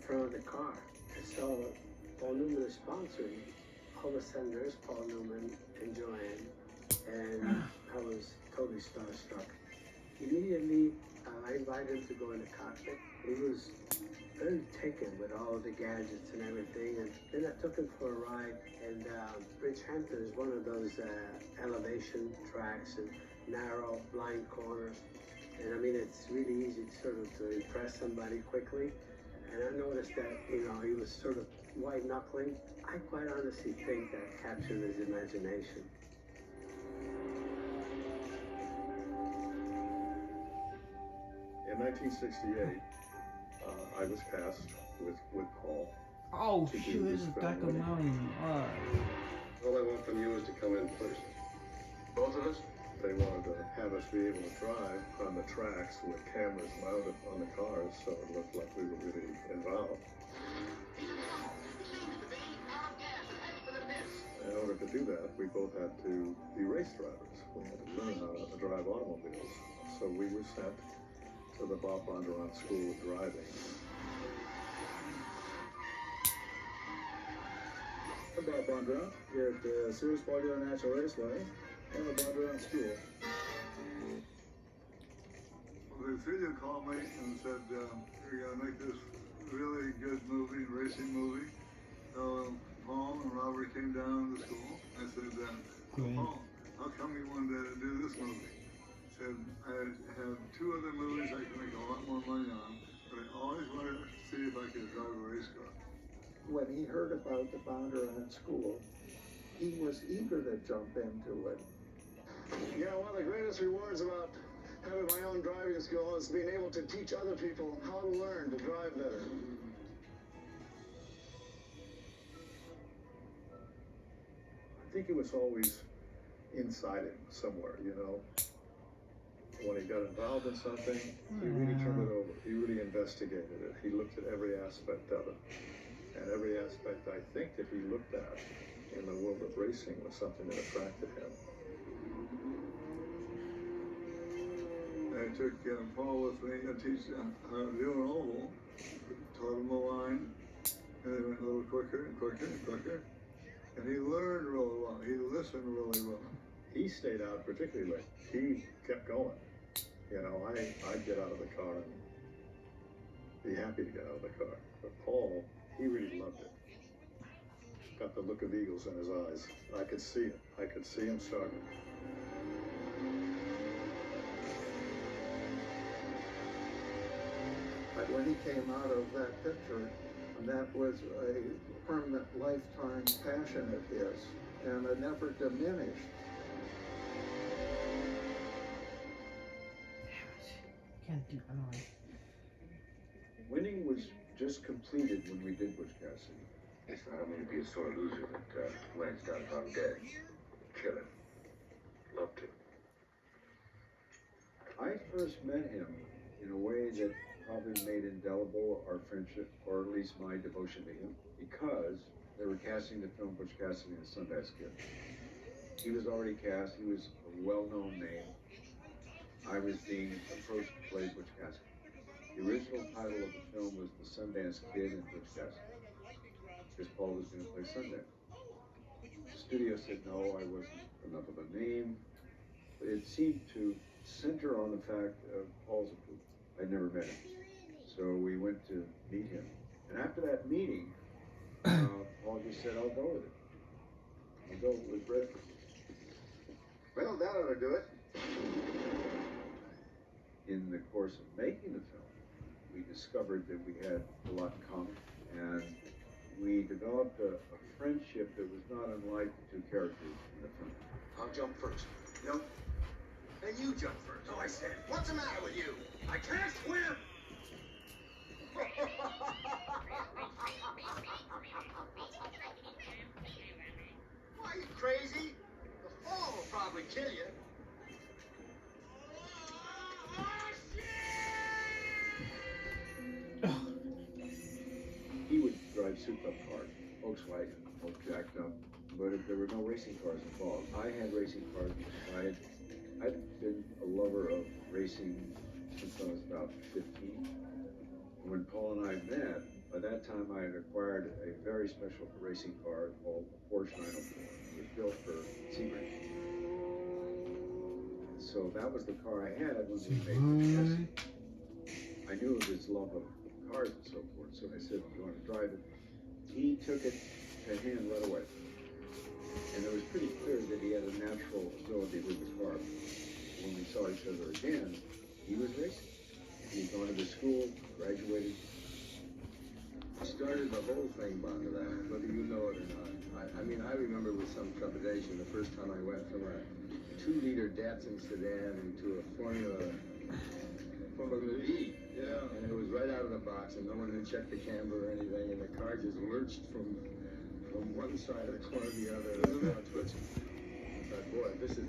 front of the car. I saw Paul Newman is sponsoring. All of a sudden, there's Paul Newman and Joanne, and I was totally starstruck. Immediately, I invited him to go in the cockpit. He was very taken with all the gadgets and everything, and then I took him for a ride. And Bridgehampton is one of those elevation tracks and narrow, blind corners. And I mean, it's really easy to impress somebody quickly. And I noticed that, he was sort of white knuckling. I quite honestly think that captured his imagination. In 1968, I was cast with Paul. Oh shoot, this is back of mountain. All I want from you is to come in first. Both of us? They wanted to have us be able to drive on the tracks with cameras mounted on the cars, so it looked like we were really involved. In order to do that, we both had to be race drivers. We had to learn how to drive automobiles. So we were sent to the Bob Bondurant School of Driving. I'm Bob Bondurant here at the Cirrus Party International Raceway and the Bondurant School. Well, the studio called me and said, we're going to make this really good movie, racing movie. So Paul and Robert came down to the school. I said, Paul, how come you wanted to do this movie? He said, I have two other movies I can make a lot more money on, but I always wanted to see if I could drive a race car. When he heard about the Bondurant School, he was eager to jump into it. Yeah, one of the greatest rewards about having my own driving school is being able to teach other people how to learn to drive better. I think it was always inside him somewhere, When he got involved in something, he really turned it over. He really investigated it. He looked at every aspect of it. And every aspect, I think, that he looked at in the world of racing was something that attracted him. I took Paul with me to teach how to do an oval, taught him the line, and they went a little quicker and quicker and quicker. And he learned really well. He listened really well. He stayed out particularly late. He kept going. I'd get out of the car and be happy to get out of the car. But Paul, he really loved it. Got the look of eagles in his eyes. I could see it. I could see him starting. But when he came out of that picture, that was a permanent lifetime passion of his, and it never diminished. Can't do that. Winning was just completed when we did Butch Cassidy. Yes, I don't mean to be a sore loser, but Lance down if I'm dead. Kill him. Love to. I first met him in a way that probably made indelible our friendship, or at least my devotion to him, because they were casting the film Butch Cassidy and the Sundance Kid. He was already cast. He was a well-known name. I was being approached to play Butch Cassidy. The original title of the film was The Sundance Kid and Butch Cassidy, because Paul was going to play Sundance. The studio said no, I wasn't enough of a name. But it seemed to center on the fact of Paul's approval. I'd never met him. So we went to meet him. And after that meeting, Paul just said, I'll go with it. I'll go with Redford. Well, that ought to do it. In the course of making the film, we discovered that we had a lot in common, and we developed a friendship that was not unlike the two characters in the film. I'll jump first. No. Then you jump first. No, I said. What's the matter with you? I can't swim! Why, are you crazy? The fall will probably kill you. He would drive souped-up cars, Volkswagen, all jacked up, but there were no racing cars involved. I had racing cars because I'd been a lover of racing since I was about 15. When Paul and I met, By that time, I had acquired a very special racing car called the Porsche 904. It was built for Sebring. So that was the car I had when we made the chassis. I knew of his love of cars and so forth, so I said, "You want to drive it?" He took it to hand right away. And it was pretty clear that he had a natural ability with the car. When we saw each other again, he was racing. He'd gone to the school, graduated. Started the whole thing, Bondurant, whether you know it or not. I mean, I remember with some trepidation the first time I went from a 2-liter Datsun sedan into a Formula E. Yeah. And it was right out of the box, and no one had checked the camber or anything, and the car just lurched from one side of the corner to the other, and it was twitching. I thought, boy, this is